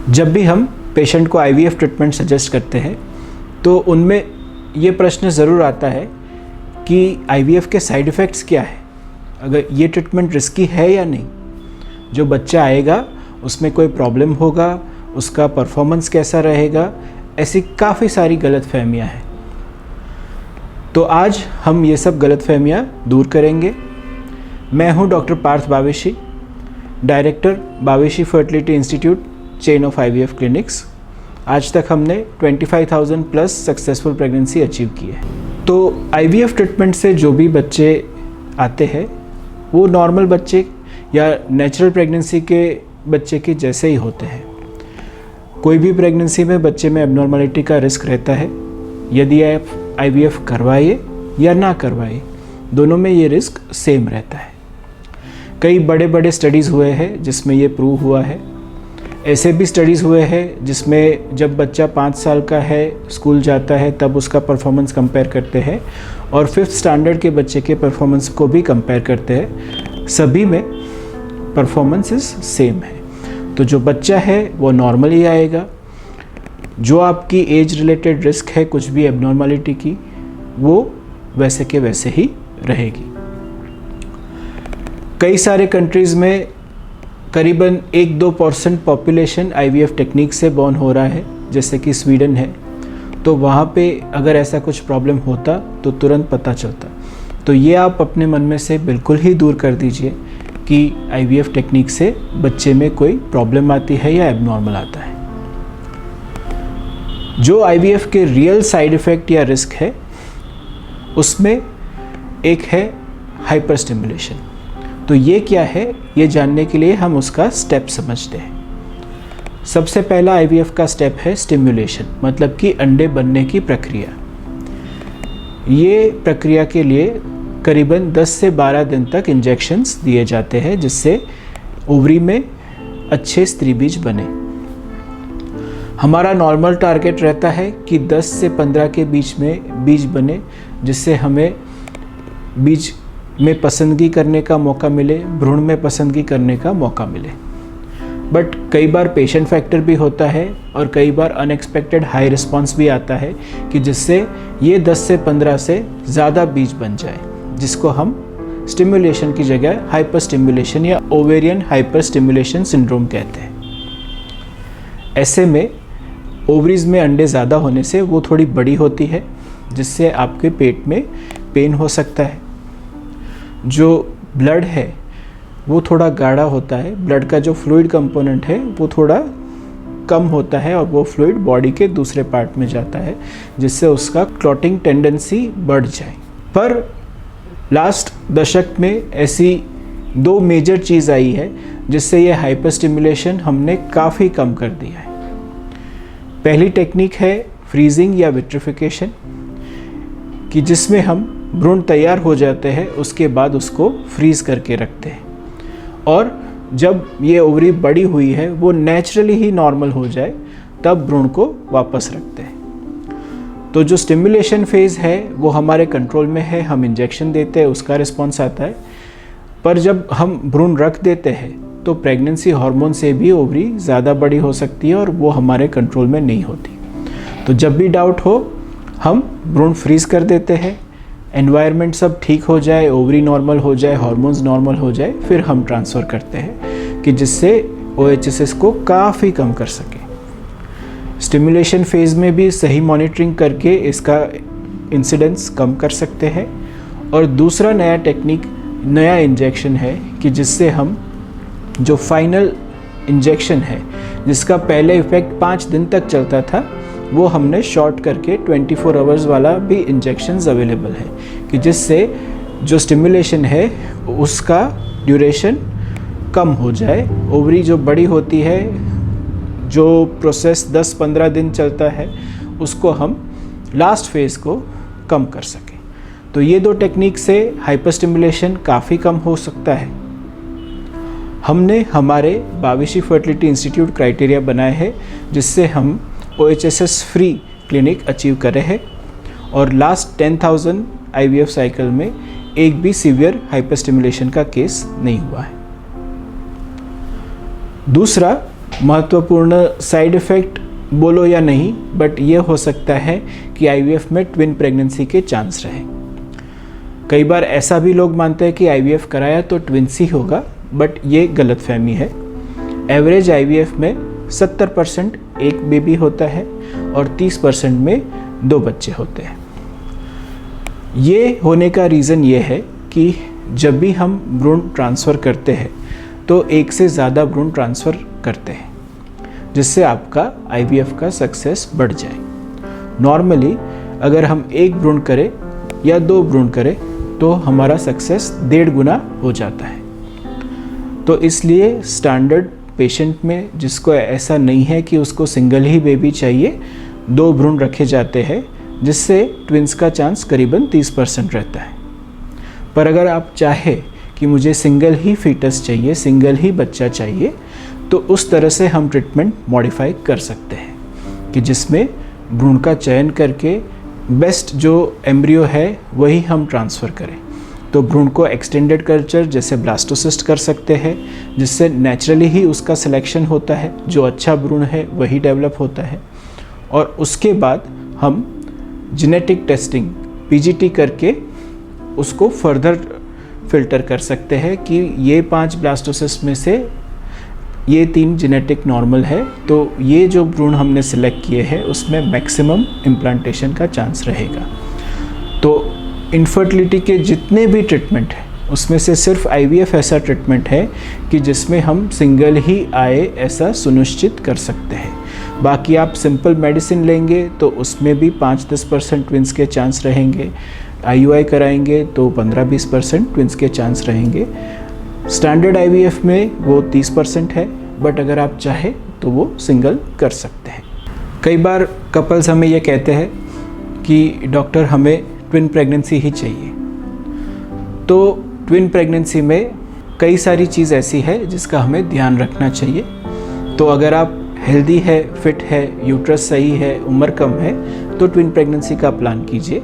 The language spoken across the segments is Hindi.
जब भी हम पेशेंट को आईवीएफ ट्रीटमेंट सजेस्ट करते हैं तो उनमें ये प्रश्न ज़रूर आता है कि आईवीएफ के साइड इफ़ेक्ट्स क्या है, अगर ये ट्रीटमेंट रिस्की है या नहीं, जो बच्चा आएगा उसमें कोई प्रॉब्लम होगा, उसका परफॉर्मेंस कैसा रहेगा, ऐसी काफ़ी सारी गलतफहमियां हैं। तो आज हम ये सब गलतफहमियां दूर करेंगे। मैं हूं doctor Parth Baveshi, director Baveshi fertility institute, chain of IVF clinics. आज तक हमने 25,000 प्लस सक्सेसफुल प्रेगनेंसी अचीव की है। तो आईवीएफ ट्रीटमेंट से जो भी बच्चे आते हैं वो नॉर्मल बच्चे या नेचुरल प्रेगनेंसी के बच्चे के जैसे ही होते हैं। कोई भी प्रेगनेंसी में बच्चे में एबनॉर्मलिटी का रिस्क रहता है। यदि आप आईवीएफ करवाइए या ना करवाइए, दोनों में ये रिस्क सेम रहता है। कई बड़े बड़े स्टडीज़ हुए हैं जिसमें ये प्रूव हुआ है। ऐसे भी स्टडीज़ हुए हैं जिसमें जब बच्चा 5 साल का है, स्कूल जाता है, तब उसका परफॉर्मेंस कंपेयर करते हैं और 5th स्टैंडर्ड के बच्चे के परफॉर्मेंस को भी कंपेयर करते हैं। सभी में परफॉर्मेंसेस सेम है। तो जो बच्चा है वो नॉर्मली आएगा। जो आपकी एज रिलेटेड रिस्क है कुछ भी एबनॉर्मलिटी की, वो वैसे के वैसे ही रहेगी। कई सारे कंट्रीज़ में करीबन 1-2% पॉपुलेशन आईवीएफ टेक्निक से बॉर्न हो रहा है, जैसे कि स्वीडन है। तो वहाँ पे अगर ऐसा कुछ प्रॉब्लम होता तो तुरंत पता चलता। तो ये आप अपने मन में से बिल्कुल ही दूर कर दीजिए कि आईवीएफ टेक्निक से बच्चे में कोई प्रॉब्लम आती है या एबनॉर्मल आता है। जो आईवीएफ के रियल साइड इफ़ेक्ट या रिस्क है उसमें एक है हाइपर स्टिमुलेशन। तो ये क्या है, ये जानने के लिए हम उसका स्टेप समझते हैं। सबसे पहला आईवीएफ का स्टेप है स्टिमुलेशन, मतलब कि अंडे बनने की प्रक्रिया। ये प्रक्रिया के लिए करीबन 10 से 12 दिन तक इंजेक्शंस दिए जाते हैं जिससे ओवरी में अच्छे स्त्री बीज बने। हमारा नॉर्मल टारगेट रहता है कि 10 से 15 के बीच में बीज बने, जिससे हमें बीज में पसंदगी करने का मौका मिले, भ्रूण में पसंदगी करने का मौका मिले। बट कई बार पेशेंट फैक्टर भी होता है और कई बार अनएक्सपेक्टेड हाई रिस्पांस भी आता है कि जिससे ये 10 से 15 से ज़्यादा बीज बन जाए, जिसको हम स्टिमुलेशन की जगह हाइपर स्टिमुलेशन या ओवेरियन हाइपर स्टिमुलेशन सिंड्रोम कहते हैं। ऐसे में ओवरीज में अंडे ज़्यादा होने से वो थोड़ी बड़ी होती है, जिससे आपके पेट में पेन हो सकता है। जो ब्लड है वो थोड़ा गाढ़ा होता है, ब्लड का जो फ्लूइड कंपोनेंट है वो थोड़ा कम होता है और वो फ्लूइड बॉडी के दूसरे पार्ट में जाता है, जिससे उसका क्लॉटिंग टेंडेंसी बढ़ जाए। पर लास्ट दशक में ऐसी 2 मेजर चीज़ आई है जिससे ये हाइपर स्टिमुलेशन हमने काफ़ी कम कर दिया है। पहली टेक्निक है फ्रीजिंग या विट्रिफिकेशन, कि जिसमें हम भ्रूण तैयार हो जाते हैं उसके बाद उसको फ्रीज करके रखते हैं और जब ये ओवरी बड़ी हुई है वो नेचुरली ही नॉर्मल हो जाए तब भ्रूण को वापस रखते हैं। तो जो स्टिमुलेशन फेज़ है वो हमारे कंट्रोल में है, हम इंजेक्शन देते हैं, उसका रिस्पॉन्स आता है। पर जब हम भ्रूण रख देते हैं तो प्रेगनेंसी हार्मोन से भी ओवरी ज़्यादा बड़ी हो सकती है और वो हमारे कंट्रोल में नहीं होती। तो जब भी डाउट हो हम भ्रूण फ्रीज कर देते हैं, एनवायरनमेंट सब ठीक हो जाए, ओवरी नॉर्मल हो जाए, हार्मोन्स नॉर्मल हो जाए, फिर हम ट्रांसफ़र करते हैं कि जिससे OHSS को काफ़ी कम कर सके। स्टिमुलेशन फेज़ में भी सही मॉनिटरिंग करके इसका इंसिडेंस कम कर सकते हैं। और दूसरा नया टेक्निक, नया इंजेक्शन है कि जिससे हम जो फाइनल इंजेक्शन है जिसका पहले इफ़ेक्ट 5 दिन तक चलता था, वो हमने शॉर्ट करके 24 आवर्स वाला भी इंजेक्शंस अवेलेबल है कि जिससे जो स्टिमुलेशन है उसका ड्यूरेशन कम हो जाए। ओवरी जो बड़ी होती है, जो प्रोसेस 10-15 दिन चलता है, उसको हम लास्ट फेज़ को कम कर सकें। तो ये 2 टेक्निक से हाइपर स्टिमुलेशन काफ़ी कम हो सकता है। हमने हमारे बावेशी फर्टिलिटी इंस्टीट्यूट क्राइटेरिया बनाए हैं जिससे हम OHSS फ्री क्लिनिक अचीव करे हैं और लास्ट 10,000 IVF साइकिल में एक भी सीवियर हाइपर स्टिमुलेशन का केस नहीं हुआ है। दूसरा, महत्वपूर्ण साइड इफ़ेक्ट बोलो या नहीं, बट ये हो सकता है कि आईवीएफ में ट्विन प्रेगनेंसी के चांस रहे। कई बार ऐसा भी लोग मानते हैं कि आईवीएफ कराया तो ट्विंस ही होगा, बट ये गलतफहमी है। एवरेज आईवीएफ में 70% एक बेबी होता है और 30% में 2 बच्चे होते हैं। ये होने का रीज़न ये है कि जब भी हम भ्रूण ट्रांसफ़र करते हैं तो एक से ज़्यादा भ्रूण ट्रांसफ़र करते हैं, जिससे आपका आईवीएफ का सक्सेस बढ़ जाए। नॉर्मली अगर हम 1 भ्रूण करें या 2 भ्रूण करें तो हमारा सक्सेस 1.5 गुना हो जाता है। तो इसलिए स्टैंडर्ड पेशेंट में जिसको ऐसा नहीं है कि उसको सिंगल ही बेबी चाहिए, 2 भ्रूण रखे जाते हैं, जिससे ट्विंस का चांस करीबन 30% रहता है। पर अगर आप चाहे कि मुझे सिंगल ही फीटस चाहिए, सिंगल ही बच्चा चाहिए, तो उस तरह से हम ट्रीटमेंट मॉडिफाई कर सकते हैं कि जिसमें भ्रूण का चयन करके बेस्ट जो एम्ब्रियो है वही हम ट्रांसफ़र करें। तो भ्रूण को एक्सटेंडेड कल्चर जैसे ब्लास्टोसिस्ट कर सकते हैं, जिससे नेचुरली ही उसका सिलेक्शन होता है, जो अच्छा भ्रूण है वही डेवलप होता है। और उसके बाद हम जेनेटिक टेस्टिंग पीजीटी करके उसको फर्दर फिल्टर कर सकते हैं कि ये 5 ब्लास्टोसिस्ट में से ये 3 जेनेटिक नॉर्मल है, तो ये जो भ्रूण हमने सिलेक्ट किए हैं उसमें मैक्सिमम इम्प्लांटेशन का चांस रहेगा। तो इनफर्टिलिटी के जितने भी ट्रीटमेंट हैं उसमें से सिर्फ आईवीएफ ऐसा ट्रीटमेंट है कि जिसमें हम सिंगल ही आए ऐसा सुनिश्चित कर सकते हैं। बाकी आप सिंपल मेडिसिन लेंगे तो उसमें भी 5-10% ट्विंस के चांस रहेंगे। आईयूआई कराएंगे तो 15-20% ट्विंस के चांस रहेंगे। स्टैंडर्ड आईवीएफ में वो 30% है, बट अगर आप चाहें तो वो सिंगल कर सकते हैं। कई बार कपल्स हमें ये कहते हैं कि डॉक्टर हमें ट्विन प्रेगनेंसी ही चाहिए। तो ट्विन प्रेगनेंसी में कई सारी चीज़ ऐसी है जिसका हमें ध्यान रखना चाहिए। तो अगर आप हेल्दी है, फिट है, यूट्रस सही है, उम्र कम है, तो ट्विन प्रेगनेंसी का प्लान कीजिए।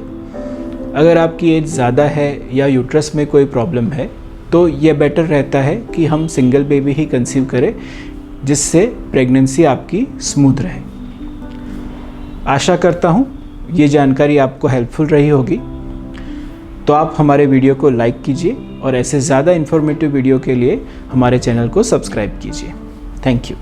अगर आपकी एज ज़्यादा है या यूट्रस में कोई प्रॉब्लम है तो ये बेटर रहता है कि हम सिंगल बेबी ही कंसीव करें, जिससे प्रेगनेंसी आपकी स्मूथ रहे। आशा करता हूँ ये जानकारी आपको हेल्पफुल रही होगी। तो आप हमारे वीडियो को लाइक कीजिए और ऐसे ज़्यादा इन्फॉर्मेटिव वीडियो के लिए हमारे चैनल को सब्सक्राइब कीजिए। Thank you.